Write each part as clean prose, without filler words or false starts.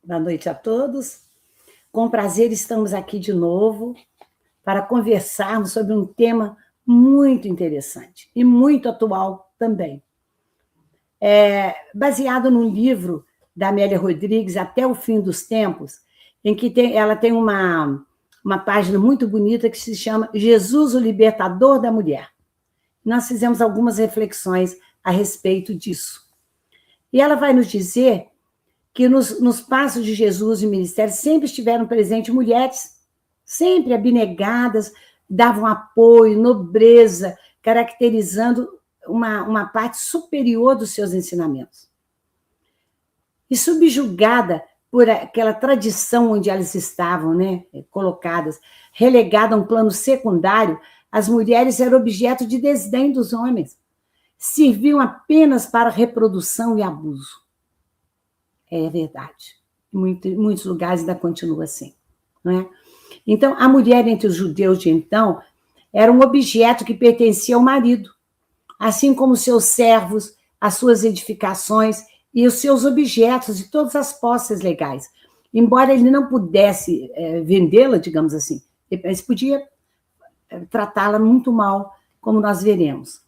Boa noite a todos. Com prazer, estamos aqui de novo para conversarmos sobre um tema muito interessante e muito atual também. Baseado num livro da Amélia Rodrigues, Até o Fim dos Tempos, em que ela tem uma página muito bonita que se chama Jesus, o Libertador da Mulher. Nós fizemos algumas reflexões a respeito disso. E ela vai nos dizer que nos passos de Jesus e ministério sempre estiveram presentes mulheres, sempre abnegadas, davam apoio, nobreza, caracterizando uma parte superior dos seus ensinamentos. E subjugada por aquela tradição onde elas estavam, né, colocadas, relegada a um plano secundário, as mulheres eram objeto de desdém dos homens, serviam apenas para reprodução e abuso. É verdade. Em muitos lugares ainda continua assim. Não é? Então, a mulher entre os judeus de então era um objeto que pertencia ao marido, assim como seus servos, as suas edificações e os seus objetos e todas as posses legais. Embora ele não pudesse vendê-la, digamos assim, mas podia tratá-la muito mal, como nós veremos.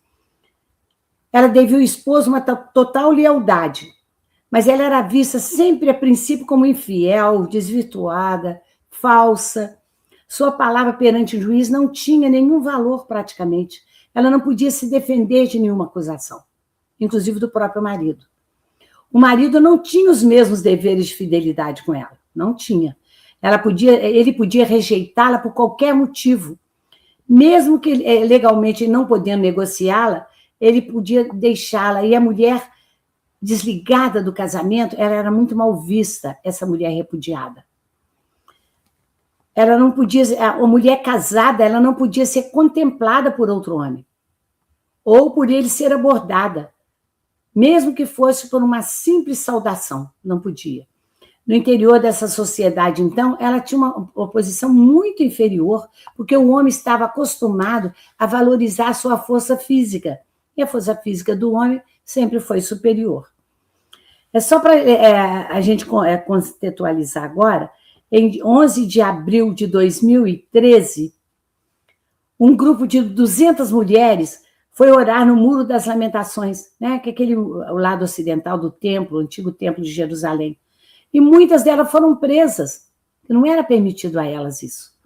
Ela devia ao esposo uma total lealdade, mas ela era vista sempre, a princípio, como infiel, desvirtuada, falsa. Sua palavra perante o juiz não tinha nenhum valor, praticamente. Ela não podia se defender de nenhuma acusação, inclusive do próprio marido. O marido não tinha os mesmos deveres de fidelidade com ela, não tinha. Ele podia rejeitá-la por qualquer motivo. Mesmo que legalmente não podendo negociá-la, ele podia deixá-la. E a mulher desligada do casamento, ela era muito mal vista, essa mulher repudiada. Ela não podia, a mulher casada, ela não podia ser contemplada por outro homem, ou por ele ser abordada, mesmo que fosse por uma simples saudação, não podia. No interior dessa sociedade, então, ela tinha uma posição muito inferior, porque o homem estava acostumado a valorizar a sua força física, e a força física do homem sempre foi superior. É só para a gente contextualizar agora, em 11 de abril de 2013, um grupo de 200 mulheres foi orar no Muro das Lamentações, né, que é o lado ocidental do templo, o antigo templo de Jerusalém. E muitas delas foram presas, não era permitido a elas isso.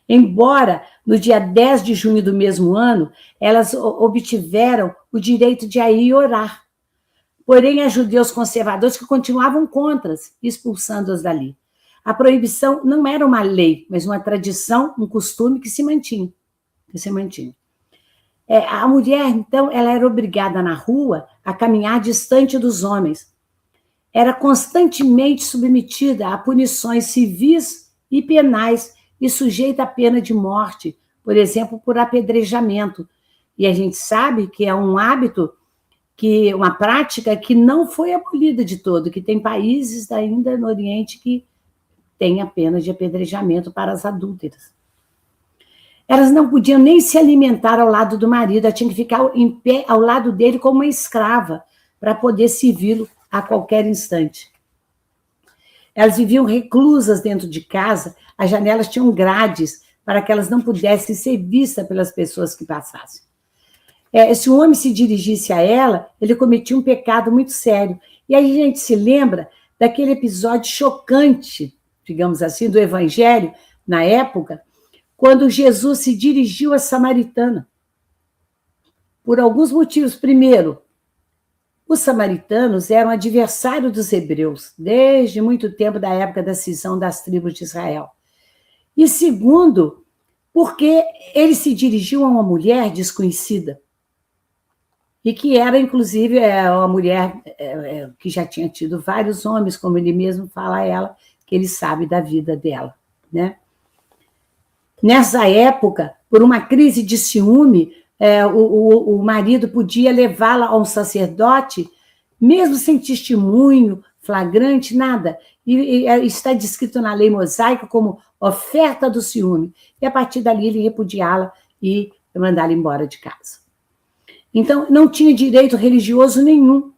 Embora, no dia 10 de junho do mesmo ano, elas obtiveram o direito de ir orar. Porém, há judeus conservadores que continuavam contra, expulsando-as dali. A proibição não era uma lei, mas uma tradição, um costume que se mantinha. A mulher, então, ela era obrigada na rua a caminhar distante dos homens. Era constantemente submetida a punições civis e penais e sujeita à pena de morte, por exemplo, por apedrejamento. E a gente sabe que é um hábito, uma prática que não foi abolida de todo, que tem países ainda no Oriente que têm a pena de apedrejamento para as adúlteras. Elas não podiam nem se alimentar ao lado do marido, ela tinha que ficar em pé ao lado dele como uma escrava, para poder servi-lo a qualquer instante. Elas viviam reclusas dentro de casa, as janelas tinham grades para que elas não pudessem ser vistas pelas pessoas que passassem. Se um homem se dirigisse a ela, ele cometia um pecado muito sério. E aí a gente se lembra daquele episódio chocante, digamos assim, do Evangelho, na época, quando Jesus se dirigiu à samaritana. Por alguns motivos. Primeiro, os samaritanos eram adversários dos hebreus, desde muito tempo, da época da cisão das tribos de Israel. E segundo, porque ele se dirigiu a uma mulher desconhecida, e que era, inclusive, uma mulher que já tinha tido vários homens, como ele mesmo fala a ela, que ele sabe da vida dela, né? Nessa época, por uma crise de ciúme, o marido podia levá-la a um sacerdote, mesmo sem testemunho flagrante, nada. E está descrito na lei mosaica como oferta do ciúme. E a partir dali ele repudiá-la e mandá-la embora de casa. Então, não tinha direito religioso nenhum.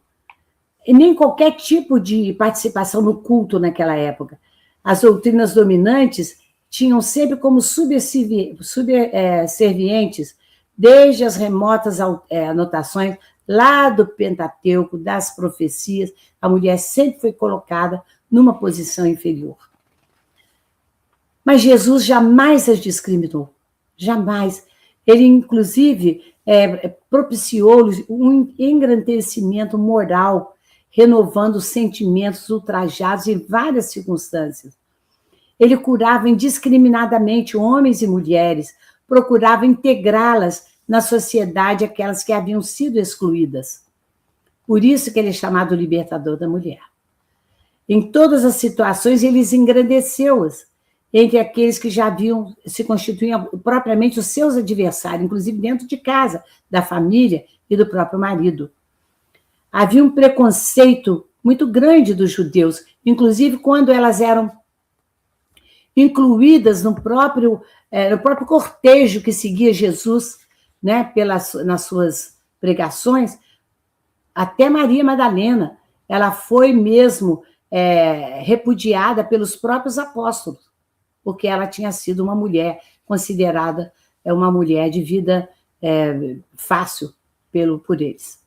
e nem qualquer tipo de participação no culto naquela época. As doutrinas dominantes tinham sempre como subservientes, desde as remotas anotações lá do Pentateuco, das profecias, a mulher sempre foi colocada numa posição inferior. Mas Jesus jamais as discriminou, jamais. Ele, inclusive, propiciou-lhes um engrandecimento moral, renovando os sentimentos ultrajados em várias circunstâncias. Ele curava indiscriminadamente homens e mulheres, procurava integrá-las na sociedade, aquelas que haviam sido excluídas. Por isso que ele é chamado libertador da mulher. Em todas as situações, ele engrandeceu-as, entre aqueles que já haviam se constituíam propriamente os seus adversários, inclusive dentro de casa, da família e do próprio marido. Havia um preconceito muito grande dos judeus, inclusive quando elas eram incluídas no próprio cortejo que seguia Jesus, né, nas suas pregações. Até Maria Madalena, ela foi mesmo repudiada pelos próprios apóstolos, porque ela tinha sido uma mulher considerada uma mulher de vida fácil por eles.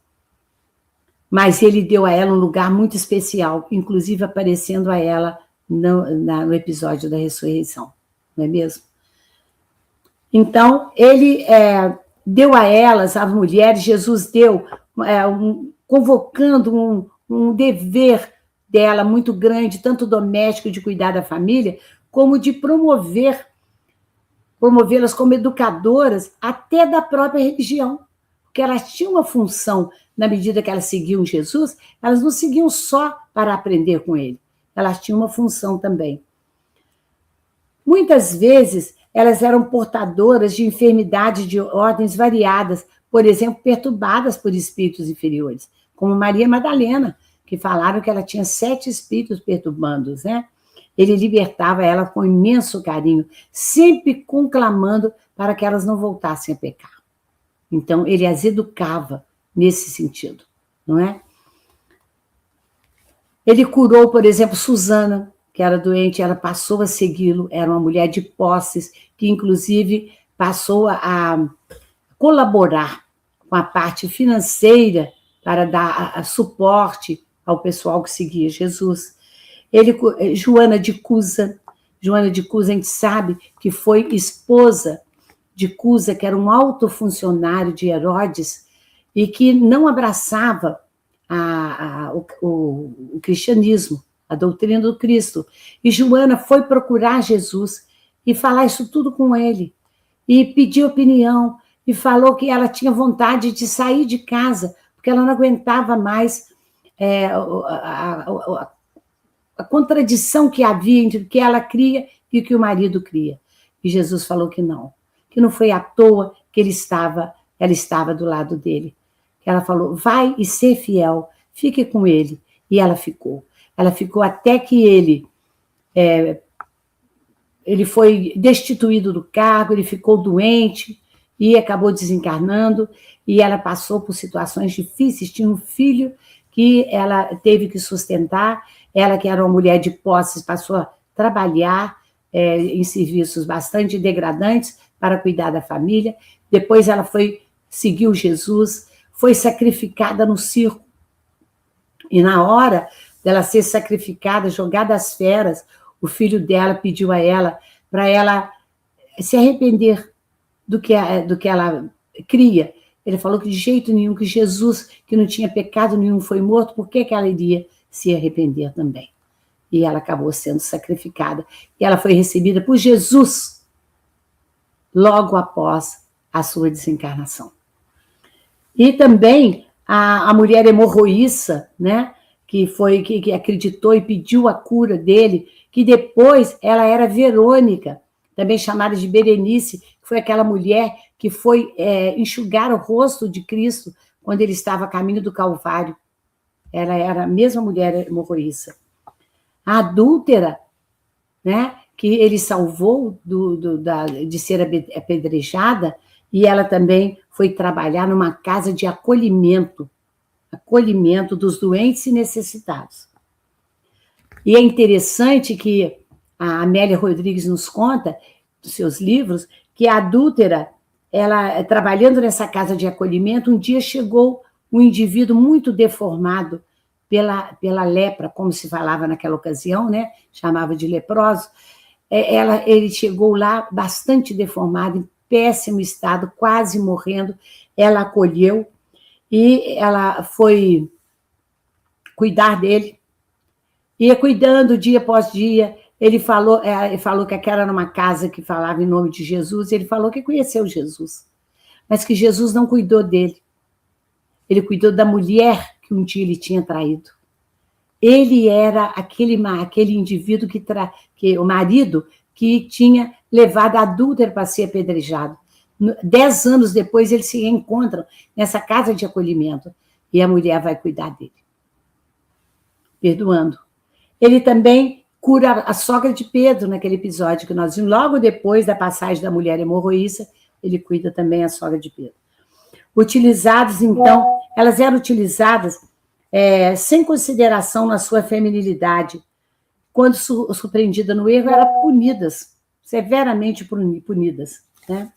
Mas ele deu a ela um lugar muito especial, inclusive aparecendo a ela no episódio da ressurreição, não é mesmo? Então, ele deu a elas, às mulheres, Jesus deu, convocando um dever dela muito grande, tanto doméstico, de cuidar da família, como de promovê-las como educadoras até da própria religião, porque elas tinham uma função, na medida que elas seguiam Jesus, elas não seguiam só para aprender com ele, elas tinham uma função também. Muitas vezes, elas eram portadoras de enfermidades de ordens variadas, por exemplo, perturbadas por espíritos inferiores, como Maria Madalena, que falaram que ela tinha 7 espíritos perturbando-os, né? Ele libertava ela com imenso carinho, sempre conclamando para que elas não voltassem a pecar. Então, ele as educava nesse sentido, não é? Ele curou, por exemplo, Susana, que era doente, ela passou a segui-lo, era uma mulher de posses, que inclusive passou a colaborar com a parte financeira para dar suporte ao pessoal que seguia Jesus. Joana de Cusa, a gente sabe que foi esposa de Cusa, que era um alto funcionário de Herodes, e que não abraçava o cristianismo, a doutrina do Cristo. E Joana foi procurar Jesus e falar isso tudo com ele, e pedir opinião, e falou que ela tinha vontade de sair de casa, porque ela não aguentava mais a contradição que havia entre o que ela cria e o que o marido cria. E Jesus falou que não foi à toa que ela estava do lado dele. Ela falou, vai e ser fiel, fique com ele. E ela ficou. Ela ficou até que ele foi destituído do cargo, ele ficou doente e acabou desencarnando, e ela passou por situações difíceis, tinha um filho que ela teve que sustentar, ela que era uma mulher de posses, passou a trabalhar em serviços bastante degradantes para cuidar da família, depois ela seguiu Jesus, foi sacrificada no circo, e na hora dela ser sacrificada, jogada às feras, o filho dela pediu a ela para ela se arrepender do que ela cria. Ele falou que de jeito nenhum, que Jesus, que não tinha pecado nenhum, foi morto, por que ela iria se arrepender também? E ela acabou sendo sacrificada. E ela foi recebida por Jesus logo após a sua desencarnação. E também a mulher hemorroíça, né, que acreditou e pediu a cura dele, que depois ela era Verônica, também chamada de Berenice, que foi aquela mulher que foi enxugar o rosto de Cristo quando ele estava a caminho do Calvário. Ela era a mesma mulher hemorroíça. A adúltera, né, que ele salvou de ser apedrejada, e ela também foi trabalhar numa casa de acolhimento acolhimento dos doentes e necessitados. E é interessante que a Amélia Rodrigues nos conta, dos seus livros, que a adúltera, ela, trabalhando nessa casa de acolhimento, um dia chegou um indivíduo muito deformado pela lepra, como se falava naquela ocasião, né? Chamava de leproso. Ele chegou lá bastante deformado, em péssimo estado, quase morrendo. Ela acolheu e ela foi cuidar dele. Ia cuidando dia após dia. Ele falou que aquela era uma casa que falava em nome de Jesus. Ele falou que conheceu Jesus, mas que Jesus não cuidou dele. Ele cuidou da mulher que um dia ele tinha traído. Ele era aquele indivíduo que o marido que tinha levado a adúltera para ser apedrejado. 10 anos depois, eles se reencontram nessa casa de acolhimento e a mulher vai cuidar dele, perdoando. Ele também cura a sogra de Pedro, naquele episódio que nós vimos, logo depois da passagem da mulher hemorroísta, ele cuida também a sogra de Pedro. Utilizadas, então, elas eram utilizadas sem consideração na sua feminilidade. Quando surpreendida no erro, eram punidas, severamente punidas, né?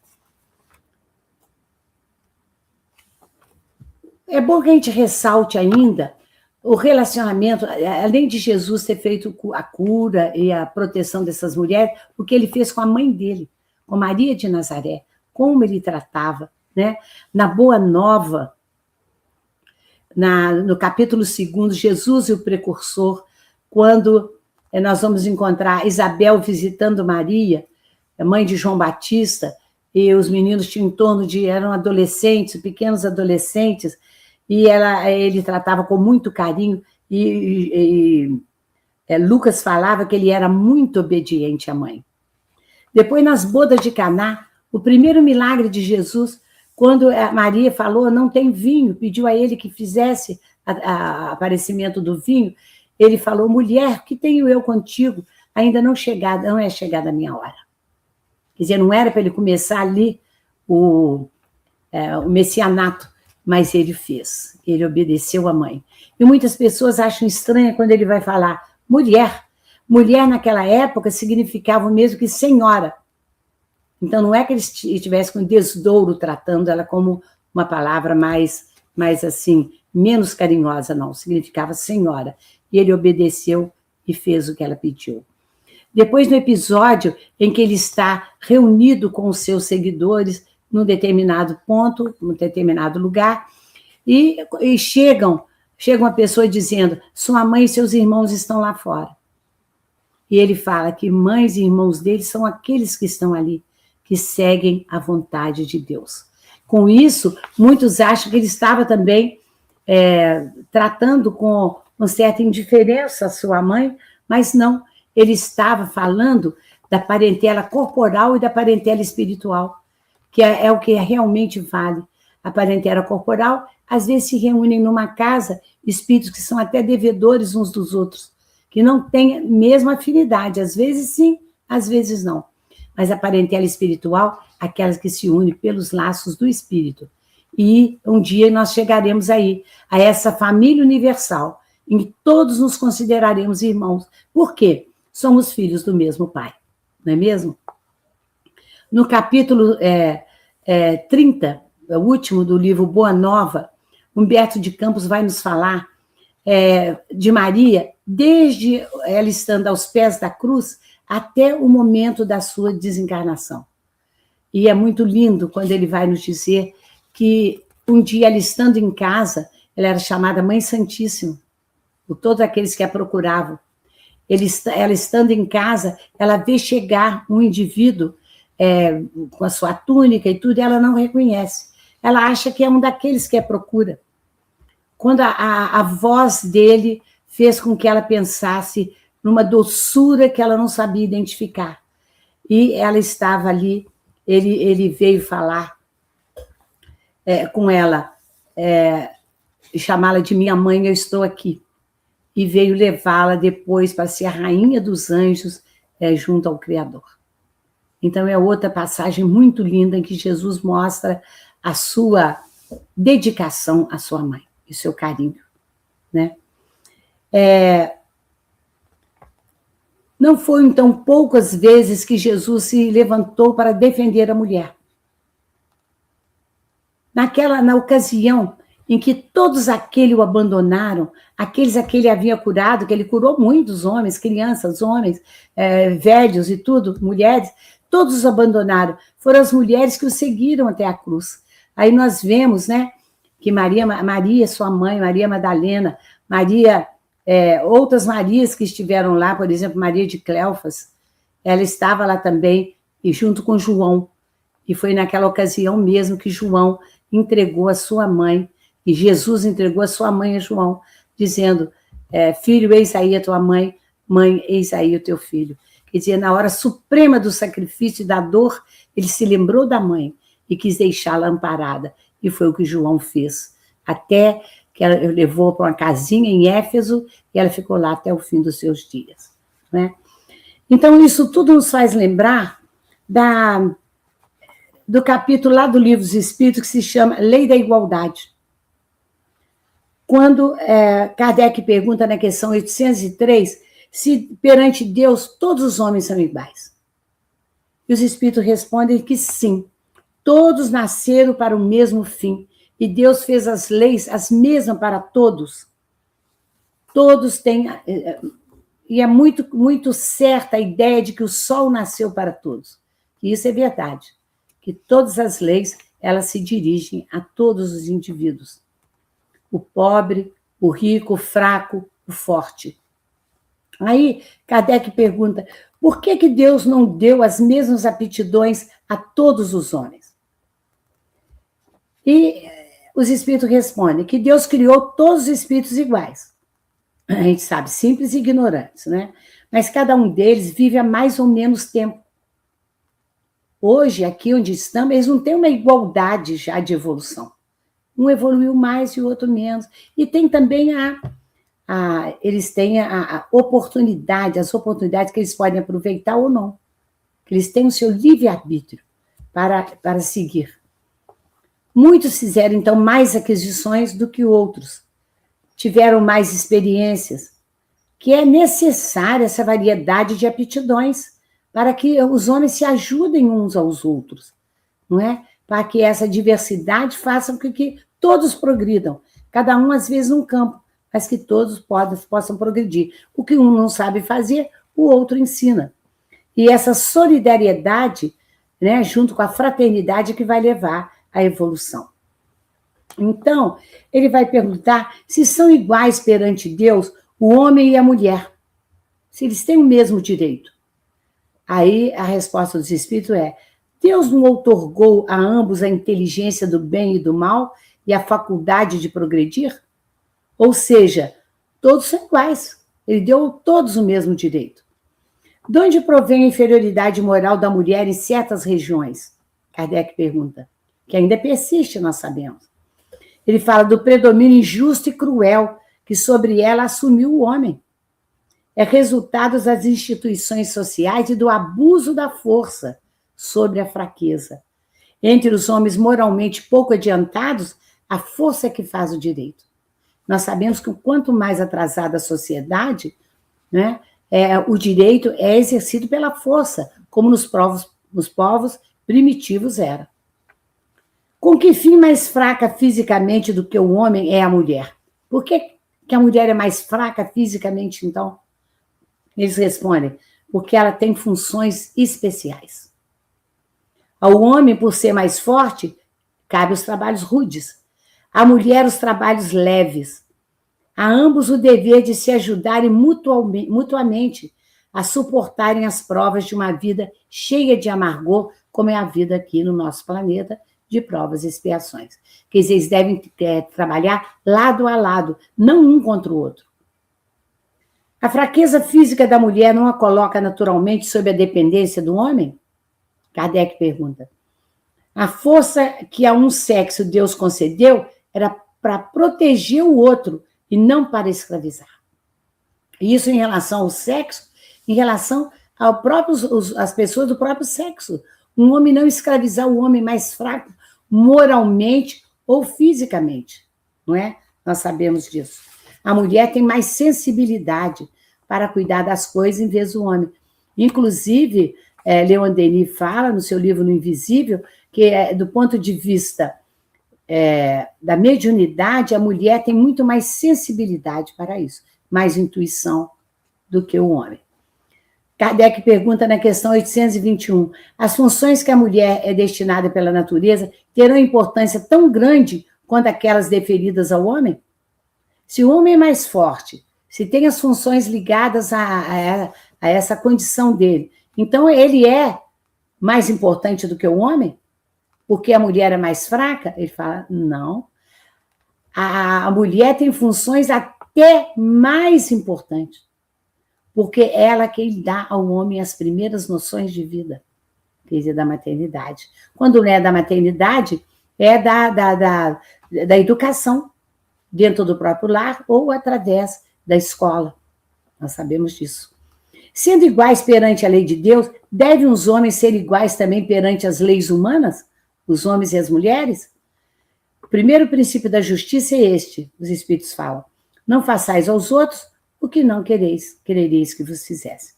É bom que a gente ressalte ainda o relacionamento, além de Jesus ter feito a cura e a proteção dessas mulheres, o que ele fez com a mãe dele, com Maria de Nazaré, como ele tratava, né? Na Boa Nova, no capítulo 2, Jesus e o Precursor, quando nós vamos encontrar Isabel visitando Maria, a mãe de João Batista, e os meninos tinham em torno eram adolescentes, pequenos adolescentes, e ele tratava com muito carinho, e Lucas falava que ele era muito obediente à mãe. Depois, nas bodas de Caná, o primeiro milagre de Jesus, quando Maria falou, não tem vinho, pediu a ele que fizesse o aparecimento do vinho, ele falou, mulher, que tenho eu contigo? Ainda não é chegada a minha hora. Quer dizer, não era para ele começar ali o messianato, mas ele fez, ele obedeceu à mãe. E muitas pessoas acham estranho quando ele vai falar mulher. Mulher naquela época significava o mesmo que senhora. Então não é que ele estivesse com desdouro tratando ela como uma palavra mais assim, menos carinhosa, não, significava senhora. E ele obedeceu e fez o que ela pediu. Depois, no episódio em que ele está reunido com os seus seguidores, num determinado ponto, num determinado lugar, e chega uma pessoa dizendo, sua mãe e seus irmãos estão lá fora. E ele fala que mães e irmãos dele são aqueles que estão ali, que seguem a vontade de Deus. Com isso, muitos acham que ele estava também tratando com uma certa indiferença a sua mãe, mas não, ele estava falando da parentela corporal e da parentela espiritual, que é o que realmente vale. A parentela corporal, às vezes se reúnem numa casa espíritos que são até devedores uns dos outros, que não têm a mesma afinidade, às vezes sim, às vezes não. Mas a parentela espiritual, aquelas que se unem pelos laços do espírito. E um dia nós chegaremos aí, a essa família universal, em que todos nos consideraremos irmãos. Por quê? Somos filhos do mesmo Pai, não é mesmo? No capítulo 30, o último do livro Boa Nova, Humberto de Campos vai nos falar de Maria, desde ela estando aos pés da cruz até o momento da sua desencarnação. E é muito lindo quando ele vai nos dizer que um dia ela estando em casa, ela era chamada Mãe Santíssima, por todos aqueles que a procuravam. Ela estando em casa, ela vê chegar um indivíduo com a sua túnica e tudo, e ela não reconhece. Ela acha que é um daqueles que a procura. Quando a voz dele fez com que ela pensasse numa doçura que ela não sabia identificar. E ela estava ali, ele veio falar com ela, chamá-la de minha mãe, eu estou aqui. E veio levá-la depois para ser a rainha dos anjos junto ao Criador. Então é outra passagem muito linda em que Jesus mostra a sua dedicação à sua mãe. e seu carinho, né? Não foi, então, poucas vezes que Jesus se levantou para defender a mulher. Na ocasião em que todos aqueles o abandonaram, aqueles a que ele havia curado, que ele curou muitos homens, crianças, homens, velhos e tudo, mulheres, todos os abandonaram. Foram as mulheres que o seguiram até a cruz. Aí nós vemos, né, que Maria, sua mãe, Maria Madalena, outras Marias que estiveram lá, por exemplo, Maria de Cleofas, ela estava lá também, e junto com João. E foi naquela ocasião mesmo que João entregou a sua mãe, e Jesus entregou a sua mãe a João, dizendo, filho, eis aí a tua mãe, mãe, eis aí o teu filho. Quer dizer, na hora suprema do sacrifício e da dor, ele se lembrou da mãe e quis deixá-la amparada. E foi o que João fez. Até que ela levou para uma casinha em Éfeso e ela ficou lá até o fim dos seus dias, né? Então, isso tudo nos faz lembrar do capítulo lá do Livro dos Espíritos, que se chama Lei da Igualdade. Quando Kardec pergunta na questão 803 se perante Deus todos os homens são iguais. E os Espíritos respondem que sim, todos nasceram para o mesmo fim, e Deus fez as leis as mesmas para todos. Todos têm... E é muito, muito certa a ideia de que o sol nasceu para todos. E isso é verdade, que todas as leis, elas se dirigem a todos os indivíduos. O pobre, o rico, o fraco, o forte. Aí, Kardec pergunta, por que Deus não deu as mesmas aptidões a todos os homens? E os espíritos respondem que Deus criou todos os espíritos iguais. A gente sabe, simples e ignorantes, né? Mas cada um deles vive há mais ou menos tempo. Hoje, aqui onde estamos, eles não têm uma igualdade já de evolução. Um evoluiu mais e o outro menos. E tem também eles têm a oportunidade, as oportunidades que eles podem aproveitar ou não. Que eles têm o seu livre-arbítrio para seguir. Muitos fizeram, então, mais aquisições do que outros. Tiveram mais experiências. Que é necessária essa variedade de aptidões para que os homens se ajudem uns aos outros, não é? Para que essa diversidade faça com que todos progridam, cada um às vezes num campo, mas que todos possam progredir. O que um não sabe fazer, o outro ensina. E essa solidariedade, né, junto com a fraternidade, que vai levar à evolução. Então, ele vai perguntar se são iguais perante Deus o homem e a mulher, se eles têm o mesmo direito. Aí a resposta dos espíritos é: Deus não outorgou a ambos a inteligência do bem e do mal e a faculdade de progredir? Ou seja, todos são iguais. Ele deu a todos o mesmo direito. De onde provém a inferioridade moral da mulher em certas regiões? Kardec pergunta, que ainda persiste, nós sabemos. Ele fala do predomínio injusto e cruel que sobre ela assumiu o homem. É resultado das instituições sociais e do abuso da força sobre a fraqueza. Entre os homens moralmente pouco adiantados, a força é que faz o direito. Nós sabemos que quanto mais atrasada a sociedade, né, o direito é exercido pela força, como nos povos primitivos era. Com que fim mais fraca fisicamente do que o homem é a mulher? Por que a mulher é mais fraca fisicamente, então? Eles respondem, porque ela tem funções especiais. Ao homem, por ser mais forte, cabe os trabalhos rudes. À mulher, os trabalhos leves. A ambos o dever de se ajudarem mutuamente a suportarem as provas de uma vida cheia de amargor, como é a vida aqui no nosso planeta, de provas e expiações. Quer dizer, eles devem trabalhar lado a lado, não um contra o outro. A fraqueza física da mulher não a coloca naturalmente sob a dependência do homem? Kardec pergunta. A força que a um sexo Deus concedeu era para proteger o outro e não para escravizar. Isso em relação ao sexo, em relação às pessoas do próprio sexo. Um homem não escravizar o homem mais fraco moralmente ou fisicamente, não é? Nós sabemos disso. A mulher tem mais sensibilidade para cuidar das coisas em vez do homem. Inclusive, Leon Denis fala no seu livro No Invisível que, do ponto de vista da mediunidade, a mulher tem muito mais sensibilidade para isso, mais intuição do que o homem. Kardec pergunta na questão 821, as funções que a mulher é destinada pela natureza terão importância tão grande quanto aquelas deferidas ao homem? Se o homem é mais forte, se tem as funções ligadas a essa condição dele, então ele é mais importante do que o homem? Porque a mulher é mais fraca? Ele fala, não. A mulher tem funções até mais importantes, porque ela quem dá ao homem as primeiras noções de vida, quer dizer, da maternidade. Quando não é da maternidade, é da educação, dentro do próprio lar ou através da escola. Nós sabemos disso. Sendo iguais perante a lei de Deus, devem os homens ser iguais também perante as leis humanas? Os homens e as mulheres? O primeiro princípio da justiça é este, os Espíritos falam. Não façais aos outros o que não querereis que vos fizesse.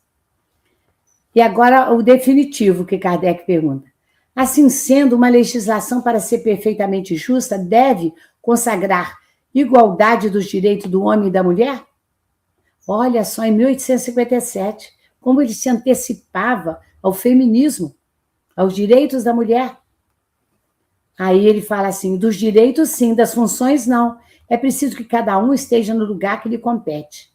E agora o definitivo que Kardec pergunta. Assim sendo, uma legislação para ser perfeitamente justa deve consagrar igualdade dos direitos do homem e da mulher? Olha só, em 1857, como ele se antecipava ao feminismo, aos direitos da mulher. Aí ele fala assim, dos direitos sim, das funções não. É preciso que cada um esteja no lugar que lhe compete.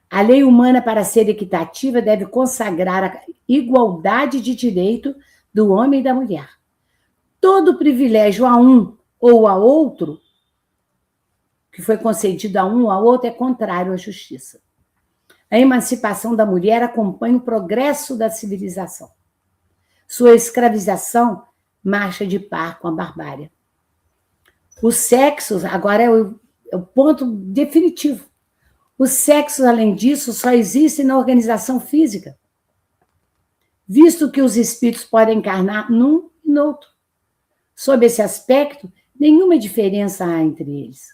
A lei humana, para ser equitativa, deve consagrar a igualdade de direito do homem e da mulher. Todo privilégio a um ou a outro, que foi concedido a um ou a outro, é contrário à justiça. A emancipação da mulher acompanha o progresso da civilização. Sua escravização marcha de par com a barbárie. Os sexos, agora é o ponto definitivo. Os sexos, além disso, só existem na organização física, visto que os espíritos podem encarnar num e no outro. Sob esse aspecto, nenhuma diferença há entre eles.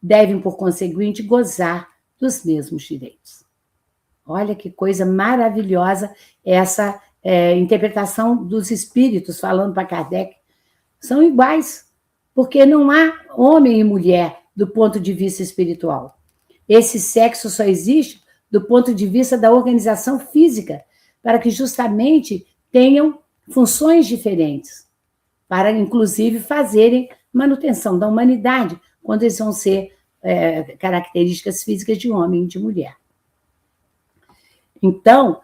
Devem, por conseguinte, gozar dos mesmos direitos. Olha que coisa maravilhosa essa interpretação dos espíritos, falando para Kardec. São iguais, porque não há homem e mulher do ponto de vista espiritual. Esse sexo só existe do ponto de vista da organização física, para que justamente tenham funções diferentes, para inclusive fazerem manutenção da humanidade, quando eles vão ser características físicas de homem e de mulher. Então,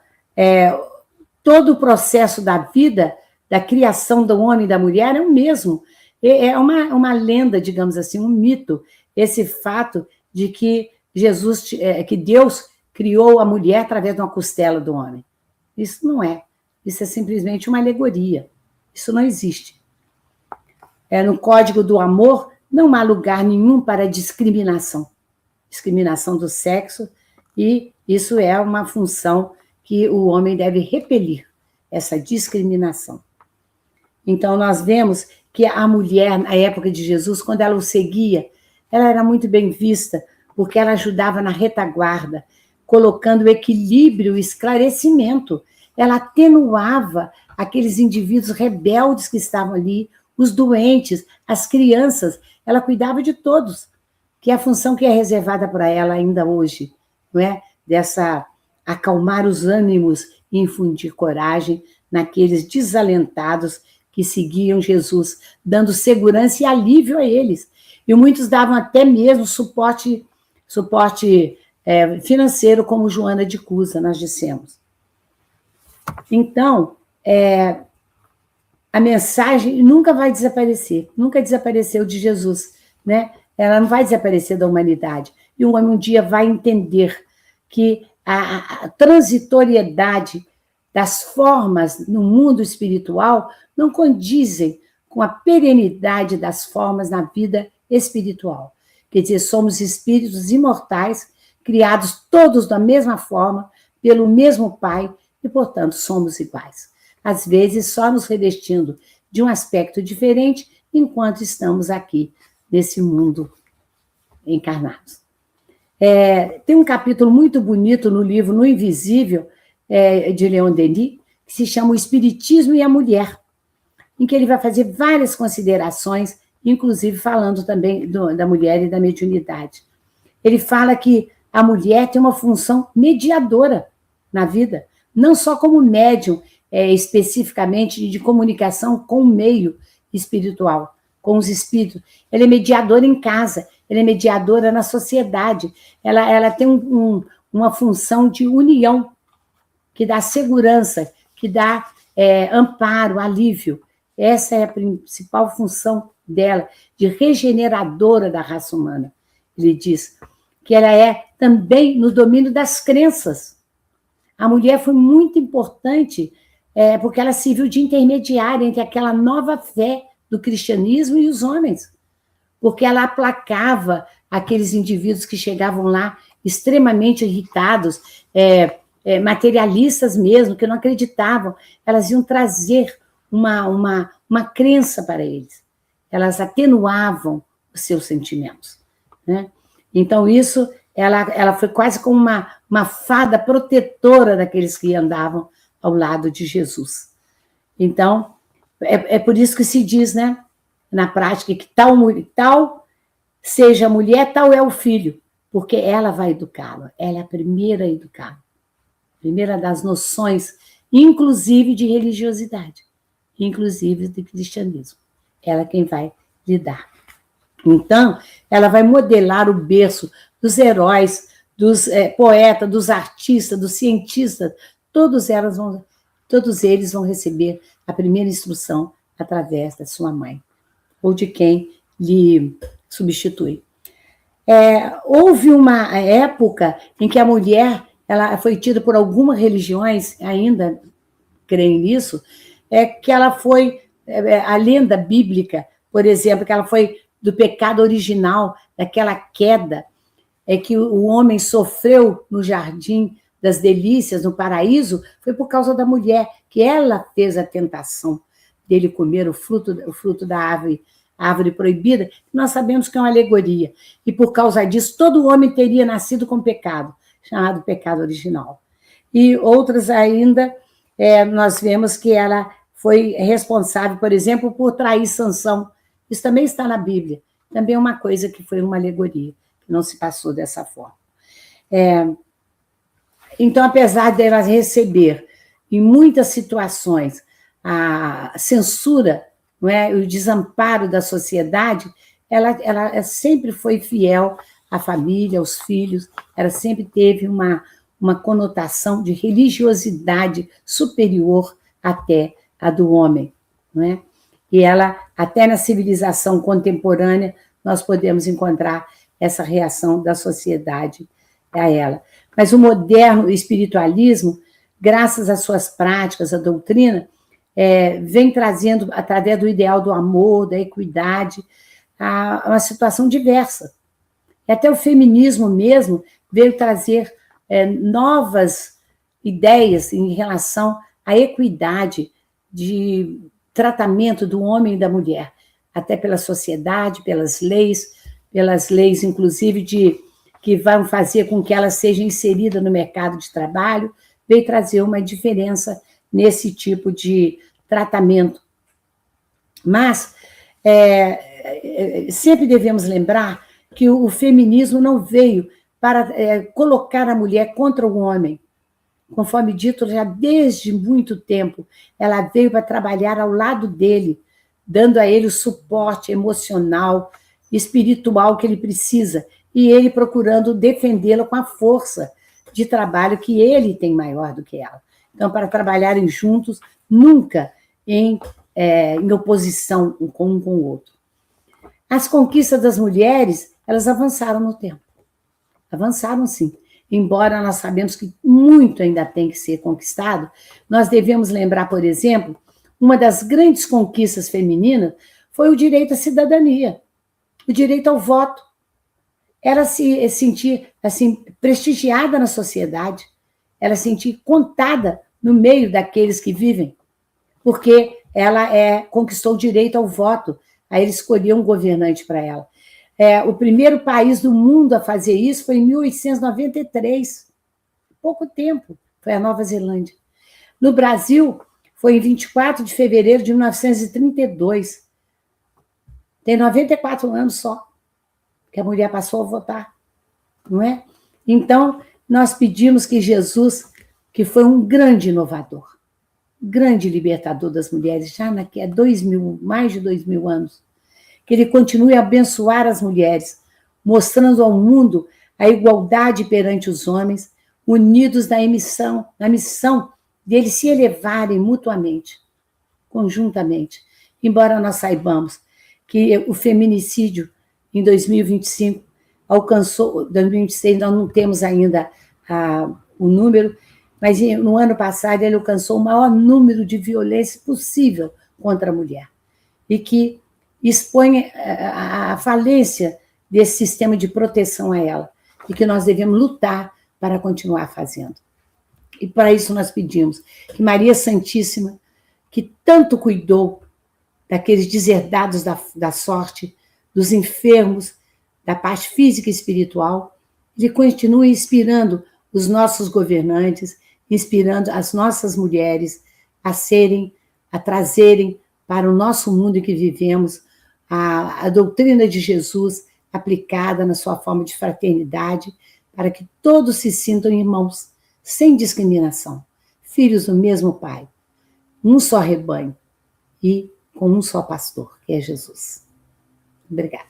todo o processo da vida, da criação do homem e da mulher é o mesmo. É uma lenda, digamos assim, um mito, esse fato de que que Deus criou a mulher através de uma costela do homem. Isso não é. Isso é simplesmente uma alegoria. Isso não existe. No Código do Amor, não há lugar nenhum para discriminação. Discriminação do sexo, e isso é uma função que o homem deve repelir, essa discriminação. Então, nós vemos que a mulher, na época de Jesus, quando ela o seguia, ela era muito bem vista, porque ela ajudava na retaguarda, colocando o equilíbrio, o esclarecimento. Ela atenuava aqueles indivíduos rebeldes que estavam ali, os doentes, as crianças. Ela cuidava de todos, que é a função que é reservada para ela ainda hoje, não é? Dessa acalmar os ânimos e infundir coragem naqueles desalentados que seguiam Jesus, dando segurança e alívio a eles. E muitos davam até mesmo suporte financeiro, como Joana de Cusa, nós dissemos. Então, a mensagem nunca vai desaparecer, nunca desapareceu de Jesus, né? Ela não vai desaparecer da humanidade. E o homem um dia vai entender que a transitoriedade das formas no mundo espiritual não condizem com a perenidade das formas na vida espiritual. Quer dizer, somos espíritos imortais, criados todos da mesma forma, pelo mesmo Pai, e, portanto, somos iguais. Às vezes, só nos revestindo de um aspecto diferente, enquanto estamos aqui, nesse mundo encarnados. Tem um capítulo muito bonito no livro No Invisível, de Leon Denis, que se chama O Espiritismo e a Mulher, em que ele vai fazer várias considerações, inclusive falando também da mulher e da mediunidade. Ele fala que a mulher tem uma função mediadora na vida, não só como médium, especificamente de comunicação com o meio espiritual, com os espíritos. Ela é mediadora em casa, ela é mediadora na sociedade, ela tem uma função de união, que dá segurança, que dá amparo, alívio. Essa é a principal função dela, de regeneradora da raça humana. Ele diz que ela é também no domínio das crenças. A mulher foi muito importante porque ela serviu de intermediária entre aquela nova fé do cristianismo e os homens, porque ela aplacava aqueles indivíduos que chegavam lá extremamente irritados, materialistas mesmo, que não acreditavam. Elas iam trazer uma crença para eles. Elas atenuavam os seus sentimentos, né? Então, isso, ela foi quase como uma fada protetora daqueles que andavam ao lado de Jesus. Então, é por isso que se diz, né, na prática, que tal seja a mulher, tal é o filho, porque ela vai educá-lo, ela é a primeira a educá-lo, a primeira das noções, inclusive de religiosidade, inclusive de cristianismo. Ela é quem vai lidar. Então, ela vai modelar o berço dos heróis, dos poetas, dos artistas, dos cientistas, todos eles vão receber a primeira instrução através da sua mãe, ou de quem lhe substitui. Houve uma época em que a mulher ela foi tida por algumas religiões, ainda creem nisso, que ela foi, a lenda bíblica, por exemplo, que ela foi do pecado original, daquela queda, que o homem sofreu no jardim das delícias, no paraíso, foi por causa da mulher, que ela fez a tentação dele comer o fruto da árvore proibida, que nós sabemos que é uma alegoria. E por causa disso, todo homem teria nascido com pecado, chamado pecado original. E outras ainda, nós vemos que ela foi responsável, por exemplo, por trair Sansão. Isso também está na Bíblia. Também é uma coisa que foi uma alegoria, que não se passou dessa forma. Então, apesar dela receber, em muitas situações, a censura, não é, o desamparo da sociedade, ela sempre foi fiel à família, aos filhos, ela sempre teve uma conotação de religiosidade superior até a do homem, não é? E ela, até na civilização contemporânea, nós podemos encontrar essa reação da sociedade a ela. Mas o moderno espiritualismo, graças às suas práticas, à doutrina, vem trazendo, através do ideal do amor, da equidade, uma situação diversa. E até o feminismo mesmo veio trazer novas ideias em relação à equidade de tratamento do homem e da mulher, até pela sociedade, pelas leis inclusive que vão fazer com que ela seja inserida no mercado de trabalho, veio trazer uma diferença nesse tipo de tratamento. Mas sempre devemos lembrar que o feminismo não veio para colocar a mulher contra o homem. Conforme dito, já desde muito tempo, ela veio para trabalhar ao lado dele, dando a ele o suporte emocional, espiritual que ele precisa, e ele procurando defendê-la com a força de trabalho que ele tem maior do que ela. Então, para trabalharem juntos, nunca em oposição um com o outro. As conquistas das mulheres, elas avançaram no tempo. Avançaram, sim. Embora nós sabemos que muito ainda tem que ser conquistado, nós devemos lembrar, por exemplo, uma das grandes conquistas femininas foi o direito à cidadania, o direito ao voto. Ela se sentir assim, prestigiada na sociedade, ela se sentir contada no meio daqueles que vivem, porque ela conquistou o direito ao voto, aí ele escolheu um governante para ela. O primeiro país do mundo a fazer isso foi em 1893. Pouco tempo, foi a Nova Zelândia. No Brasil, foi em 24 de fevereiro de 1932. Tem 94 anos só que a mulher passou a votar, não é? Então, nós pedimos que Jesus, que foi um grande inovador, grande libertador das mulheres, já há mais de 2000 anos, que ele continue a abençoar as mulheres, mostrando ao mundo a igualdade perante os homens, unidos na missão deles se elevarem mutuamente, conjuntamente. Embora nós saibamos que o feminicídio em 2025 alcançou, 2026 nós não temos ainda o número, mas no ano passado ele alcançou o maior número de violência possível contra a mulher, e que expõe a falência desse sistema de proteção a ela, e que nós devemos lutar para continuar fazendo. E para isso nós pedimos que Maria Santíssima, que tanto cuidou daqueles deserdados da sorte, dos enfermos, da parte física e espiritual, ele continue inspirando os nossos governantes, inspirando as nossas mulheres a trazerem para o nosso mundo em que vivemos a doutrina de Jesus aplicada na sua forma de fraternidade, para que todos se sintam irmãos, sem discriminação, filhos do mesmo Pai, um só rebanho e com um só pastor, que é Jesus. Obrigada.